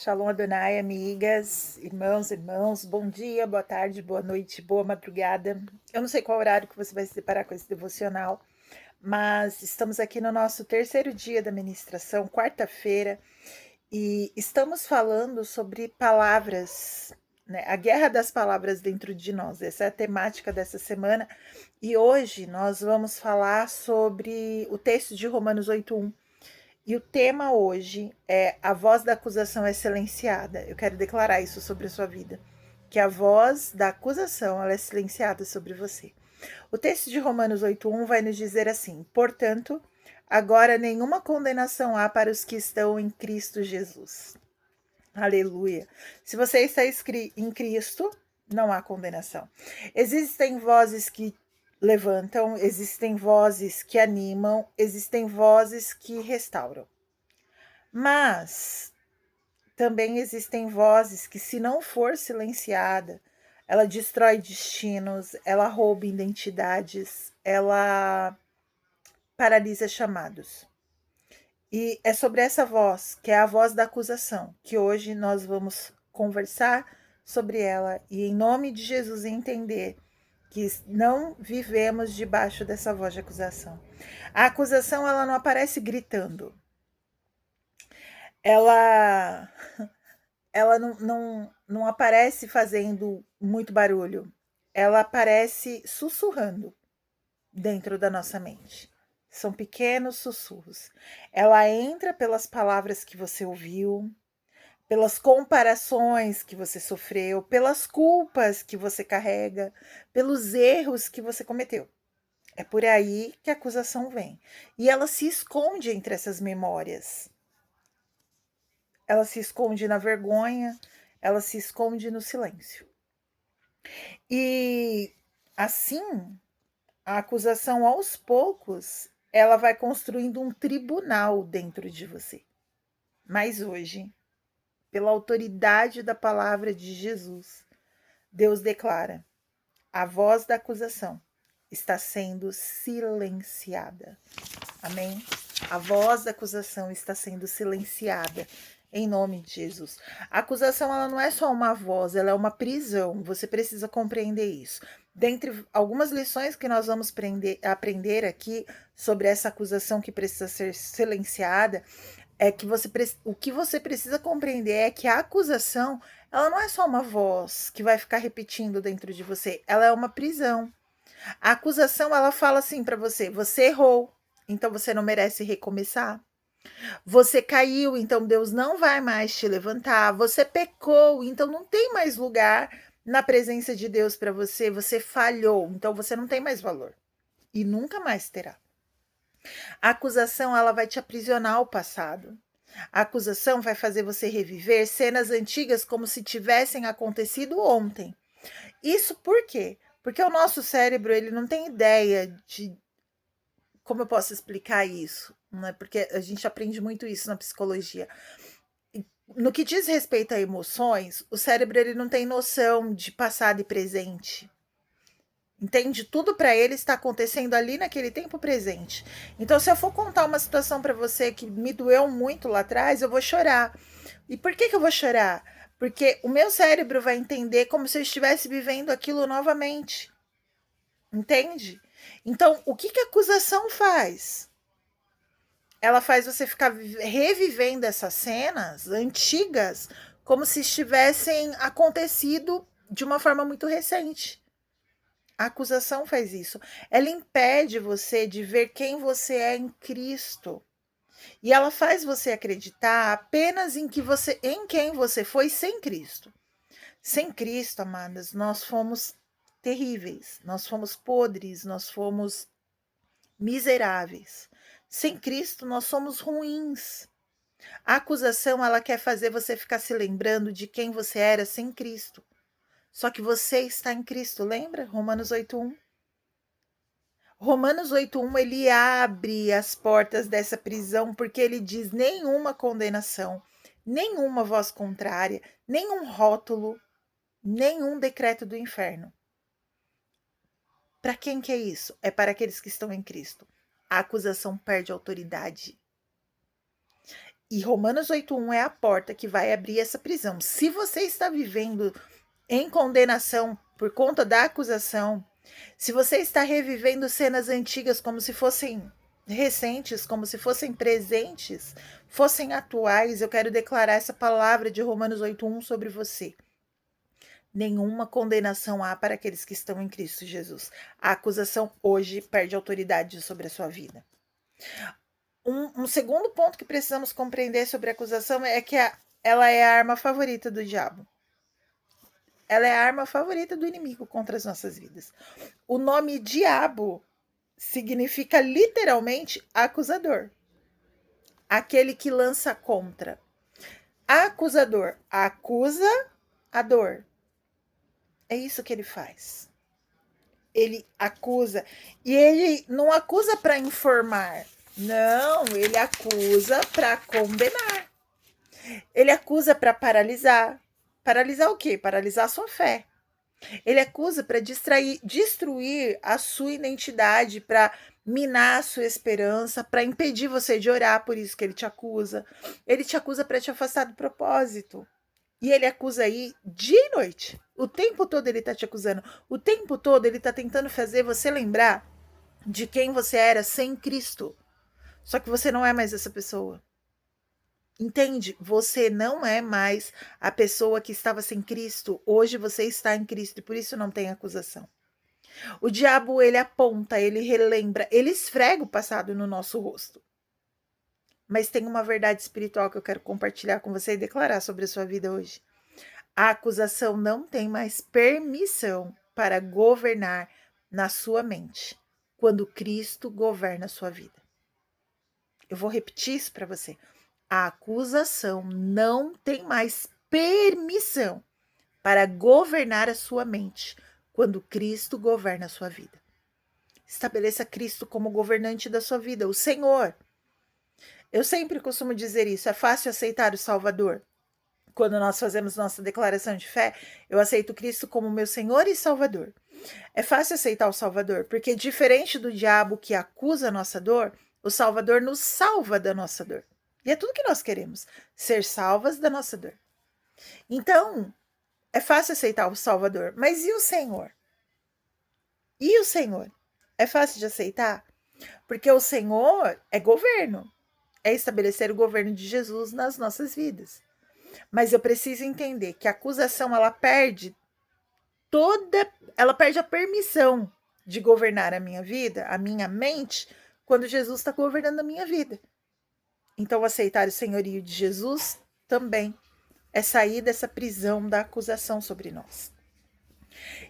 Shalom Adonai, amigas, irmãos, bom dia, boa tarde, boa noite, boa madrugada. Eu não sei qual horário que você vai se deparar com esse devocional, mas estamos aqui no nosso terceiro dia da ministração, quarta-feira, e estamos falando sobre palavras, né? A guerra das palavras dentro de nós. Essa é a temática dessa semana, e hoje nós vamos falar sobre o texto de Romanos 8:1. E o tema hoje é a voz da acusação é silenciada. Eu quero declarar isso sobre a sua vida, que a voz da acusação ela é silenciada sobre você. O texto de Romanos 8:1 vai nos dizer assim: portanto, agora nenhuma condenação há para os que estão em Cristo Jesus. Aleluia. Se você está em Cristo, não há condenação. Existem vozes que levantam, existem vozes que animam, existem vozes que restauram. Mas também existem vozes que, se não for silenciada, ela destrói destinos, ela rouba identidades, ela paralisa chamados. E é sobre essa voz, que é a voz da acusação, que hoje nós vamos conversar sobre ela e, em nome de Jesus, entender que não vivemos debaixo dessa voz de acusação. A acusação ela não aparece gritando. Ela não aparece fazendo muito barulho. Ela aparece sussurrando dentro da nossa mente. São pequenos sussurros. Ela entra pelas palavras que você ouviu, pelas comparações que você sofreu, pelas culpas que você carrega, pelos erros que você cometeu. É por aí que a acusação vem. E ela se esconde entre essas memórias. Ela se esconde na vergonha, ela se esconde no silêncio. E assim, a acusação aos poucos, ela vai construindo um tribunal dentro de você. Mas hoje, pela autoridade da palavra de Jesus, Deus declara: a voz da acusação está sendo silenciada. Amém? A voz da acusação está sendo silenciada em nome de Jesus. A acusação ela não é só uma voz, ela é uma prisão. Você precisa compreender isso. Dentre algumas lições que nós vamos aprender aqui sobre essa acusação que precisa ser silenciada, é que o que você precisa compreender é que a acusação ela não é só uma voz que vai ficar repetindo dentro de você, ela é uma prisão. A acusação ela fala assim para você: você errou, então você não merece recomeçar. Você caiu, então Deus não vai mais te levantar. Você pecou, então não tem mais lugar na presença de Deus para você. Você falhou, então você não tem mais valor e nunca mais terá. A acusação ela vai te aprisionar ao passado. A acusação vai fazer você reviver cenas antigas como se tivessem acontecido ontem. Isso por quê? Porque o nosso cérebro ele não tem ideia de como eu posso explicar isso, né? Porque a gente aprende muito isso na psicologia. No que diz respeito a emoções, o cérebro ele não tem noção de passado e presente. Entende? Tudo para ele está acontecendo ali naquele tempo presente. Então, se eu for contar uma situação para você que me doeu muito lá atrás, eu vou chorar. E por que eu vou chorar? Porque o meu cérebro vai entender como se eu estivesse vivendo aquilo novamente. Entende? Então, o que a acusação faz? Ela faz você ficar revivendo essas cenas antigas como se estivessem acontecido de uma forma muito recente. A acusação faz isso. Ela impede você de ver quem você é em Cristo. E ela faz você acreditar apenas em quem você foi sem Cristo. Sem Cristo, amadas, nós fomos terríveis, nós fomos podres, nós fomos miseráveis. Sem Cristo, nós somos ruins. A acusação, ela quer fazer você ficar se lembrando de quem você era sem Cristo. Só que você está em Cristo, lembra? Romanos 8:1. Romanos 8:1, ele abre as portas dessa prisão, porque ele diz: nenhuma condenação, nenhuma voz contrária, nenhum rótulo, nenhum decreto do inferno. Para quem que é isso? É para aqueles que estão em Cristo. A acusação perde autoridade. E Romanos 8:1 é a porta que vai abrir essa prisão. Se você está vivendo em condenação por conta da acusação, se você está revivendo cenas antigas como se fossem recentes, como se fossem presentes, fossem atuais, eu quero declarar essa palavra de Romanos 8:1 sobre você. Nenhuma condenação há para aqueles que estão em Cristo Jesus. A acusação hoje perde autoridade sobre a sua vida. Um segundo ponto que precisamos compreender sobre a acusação é que ela é a arma favorita do diabo. Ela é a arma favorita do inimigo contra as nossas vidas. O nome diabo significa literalmente acusador. Aquele que lança contra. Acusador acusa a dor. É isso que ele faz. Ele acusa. E ele não acusa para informar. Não, ele acusa para condenar. Ele acusa para paralisar. Paralisar o quê? Paralisar a sua fé. Ele acusa para destruir a sua identidade, para minar a sua esperança, para impedir você de orar, por isso que ele te acusa. Ele te acusa para te afastar do propósito. E ele acusa aí dia e noite. O tempo todo ele tá te acusando. O tempo todo ele tá tentando fazer você lembrar de quem você era sem Cristo. Só que você não é mais essa pessoa. Entende? Você não é mais a pessoa que estava sem Cristo. Hoje você está em Cristo e por isso não tem acusação. O diabo, ele aponta, ele relembra, ele esfrega o passado no nosso rosto. Mas tem uma verdade espiritual que eu quero compartilhar com você e declarar sobre a sua vida hoje. A acusação não tem mais permissão para governar na sua mente quando Cristo governa a sua vida. Eu vou repetir isso para você. A acusação não tem mais permissão para governar a sua mente quando Cristo governa a sua vida. Estabeleça Cristo como governante da sua vida, o Senhor. Eu sempre costumo dizer isso, é fácil aceitar o Salvador. Quando nós fazemos nossa declaração de fé, eu aceito Cristo como meu Senhor e Salvador. É fácil aceitar o Salvador, porque diferente do diabo que acusa a nossa dor, o Salvador nos salva da nossa dor. E é tudo que nós queremos, ser salvas da nossa dor. Então, é fácil aceitar o Salvador, mas e o Senhor? E o Senhor? É fácil de aceitar? Porque o Senhor é governo, é estabelecer o governo de Jesus nas nossas vidas. Mas eu preciso entender que a acusação, ela perde a permissão de governar a minha vida, a minha mente, quando Jesus está governando a minha vida. Então, aceitar o senhorio de Jesus também é sair dessa prisão da acusação sobre nós.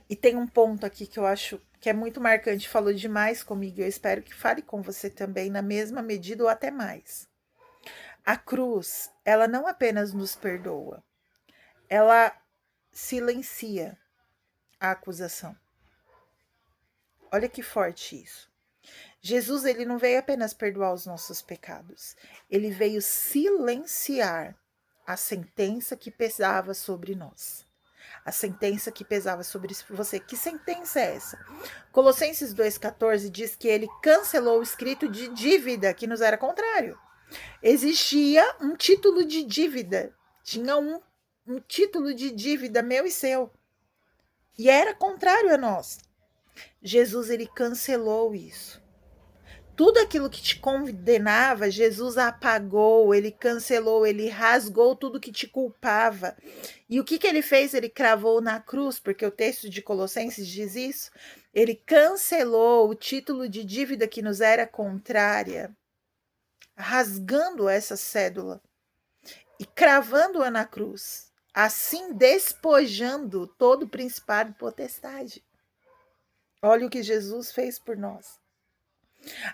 E tem um ponto aqui que eu acho que é muito marcante, falou demais comigo, eu espero que fale com você também na mesma medida ou até mais. A cruz, ela não apenas nos perdoa, ela silencia a acusação. Olha que forte isso. Jesus, ele não veio apenas perdoar os nossos pecados, ele veio silenciar a sentença que pesava sobre nós. A sentença que pesava sobre você. Que sentença é essa? Colossenses 2,14 diz que ele cancelou o escrito de dívida que nos era contrário. Existia um título de dívida. Tinha um título de dívida meu e seu. E era contrário a nós. Jesus, ele cancelou isso. Tudo aquilo que te condenava, Jesus apagou, ele cancelou, ele rasgou tudo que te culpava. E o que ele fez? Ele cravou na cruz, porque o texto de Colossenses diz isso. Ele cancelou o título de dívida que nos era contrária, rasgando essa cédula e cravando-a na cruz, assim despojando todo o principado e potestade. Olha o que Jesus fez por nós.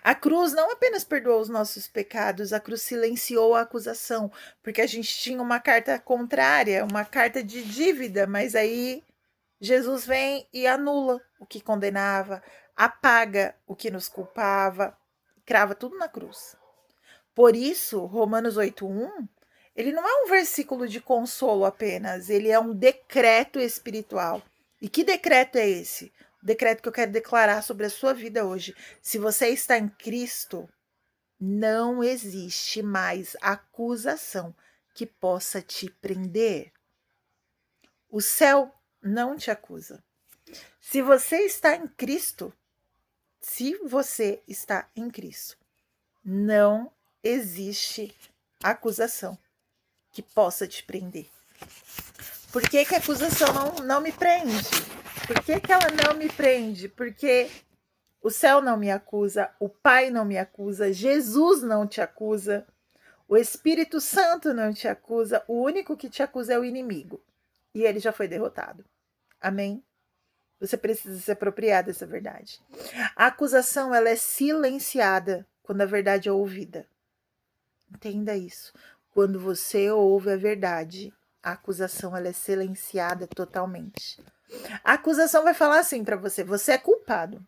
A cruz não apenas perdoou os nossos pecados, a cruz silenciou a acusação, porque a gente tinha uma carta contrária, uma carta de dívida, mas aí Jesus vem e anula o que condenava, apaga o que nos culpava, crava tudo na cruz. Por isso, Romanos 8:1, ele não é um versículo de consolo apenas, ele é um decreto espiritual. E que decreto é esse? O decreto que eu quero declarar sobre a sua vida hoje. Se você está em Cristo, não existe mais acusação que possa te prender. O céu não te acusa. Se você está em Cristo, não existe acusação que possa te prender. Por que a acusação não me prende? Por que ela não me prende? Porque o céu não me acusa, o Pai não me acusa, Jesus não te acusa, o Espírito Santo não te acusa, o único que te acusa é o inimigo. E ele já foi derrotado. Amém? Você precisa se apropriar dessa verdade. A acusação, ela é silenciada quando a verdade é ouvida. Entenda isso. Quando você ouve a verdade, a acusação, ela é silenciada totalmente. A acusação vai falar assim para você: você é culpado.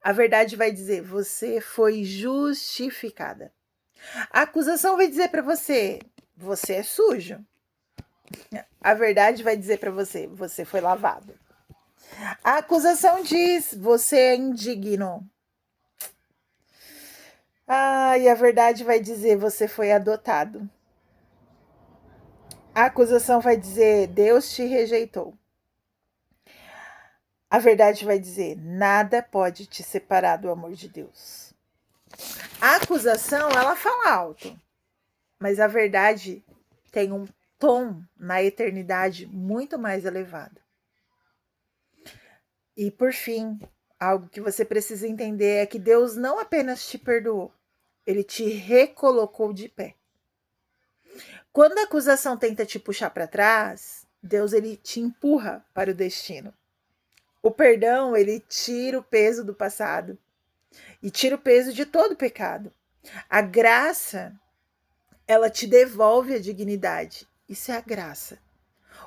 A verdade vai dizer: você foi justificada. A acusação vai dizer para você: você é sujo. A verdade vai dizer para você: você foi lavado. A acusação diz: você é indigno. E a verdade vai dizer: você foi adotado. A acusação vai dizer: Deus te rejeitou. A verdade vai dizer: nada pode te separar do amor de Deus. A acusação, ela fala alto, mas a verdade tem um tom na eternidade muito mais elevado. E por fim, algo que você precisa entender é que Deus não apenas te perdoou, ele te recolocou de pé. Quando a acusação tenta te puxar para trás, Deus ele te empurra para o destino. O perdão, ele tira o peso do passado e tira o peso de todo pecado. A graça, ela te devolve a dignidade. Isso é a graça.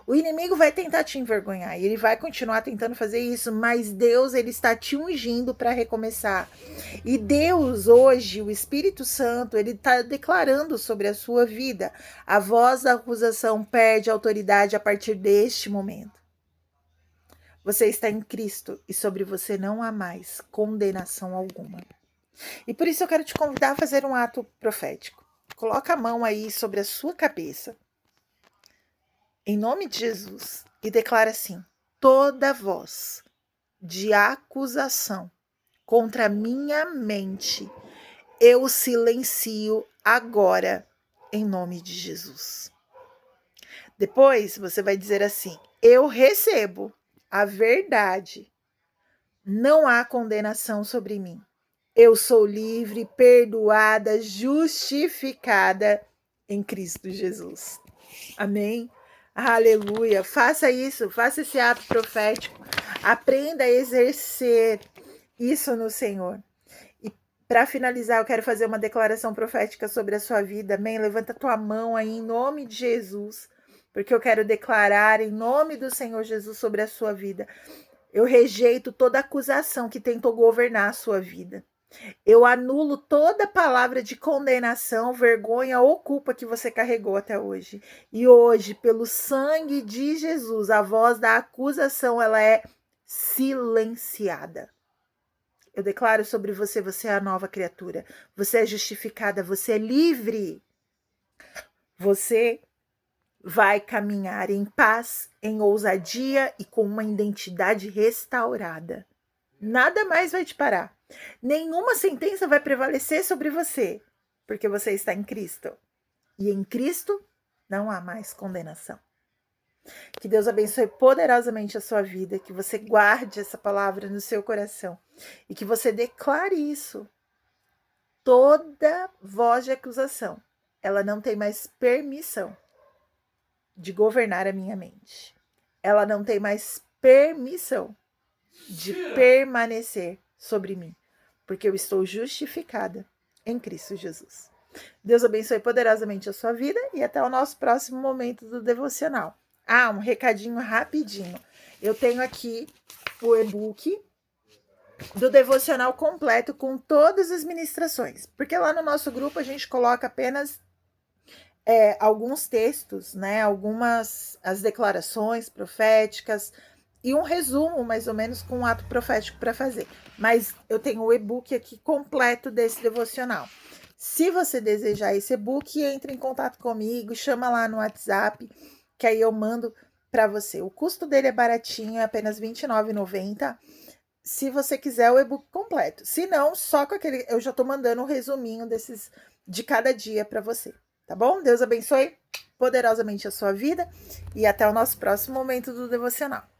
O inimigo vai tentar te envergonhar e ele vai continuar tentando fazer isso, mas Deus, ele está te ungindo para recomeçar. E Deus, hoje, o Espírito Santo, ele está declarando sobre a sua vida: a voz da acusação perde autoridade a partir deste momento. Você está em Cristo e sobre você não há mais condenação alguma. E por isso eu quero te convidar a fazer um ato profético. Coloca a mão aí sobre a sua cabeça, em nome de Jesus, e declara assim: toda voz de acusação contra a minha mente, eu silencio agora, em nome de Jesus. Depois você vai dizer assim: eu recebo a verdade. Não há condenação sobre mim. Eu sou livre, perdoada, justificada em Cristo Jesus. Amém? Aleluia. Faça isso, faça esse ato profético. Aprenda a exercer isso no Senhor. E para finalizar, eu quero fazer uma declaração profética sobre a sua vida. Amém? Levanta a tua mão aí em nome de Jesus, porque eu quero declarar em nome do Senhor Jesus sobre a sua vida. Eu rejeito toda acusação que tentou governar a sua vida. Eu anulo toda palavra de condenação, vergonha ou culpa que você carregou até hoje. E hoje, pelo sangue de Jesus, a voz da acusação, ela é silenciada. Eu declaro sobre você: você é a nova criatura. Você é justificada, você é livre. Você vai caminhar em paz, em ousadia e com uma identidade restaurada. Nada mais vai te parar. Nenhuma sentença vai prevalecer sobre você, porque você está em Cristo. E em Cristo não há mais condenação. Que Deus abençoe poderosamente a sua vida, que você guarde essa palavra no seu coração e que você declare isso. Toda voz de acusação, ela não tem mais permissão de governar a minha mente. Ela não tem mais permissão de permanecer sobre mim, porque eu estou justificada em Cristo Jesus. Deus abençoe poderosamente a sua vida e até o nosso próximo momento do devocional. Um recadinho rapidinho. Eu tenho aqui o e-book do devocional completo com todas as ministrações, porque lá no nosso grupo a gente coloca apenas alguns textos, né? As declarações proféticas e um resumo, mais ou menos, com um ato profético para fazer. Mas eu tenho o e-book aqui completo desse devocional. Se você desejar esse e-book, entre em contato comigo, chama lá no WhatsApp, que aí eu mando para você. O custo dele é baratinho, é apenas R$ 29,90. Se você quiser o e-book completo. Se não, só com aquele, eu já tô mandando um resuminho desses de cada dia para você, tá bom? Deus abençoe poderosamente a sua vida e até o nosso próximo momento do devocional.